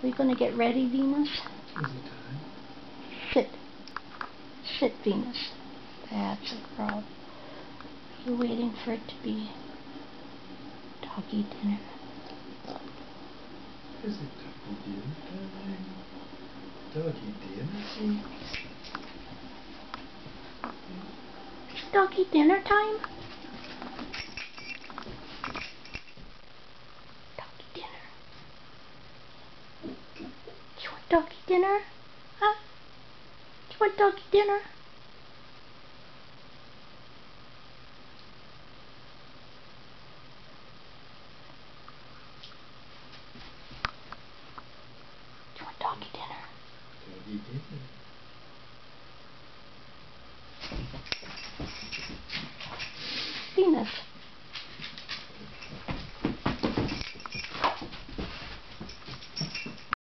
We gonna get ready, Venus? Is it time? Sit. Sit, Venus. That's a girl. You're waiting for it to be doggy dinner. Is it doggy dinner time? Doggy dinner time? It's doggy dinner time? Doggy dinner. Do you want doggy dinner? Huh? Do you want doggy dinner? Do you want doggy dinner? Doggy dinner. Venus.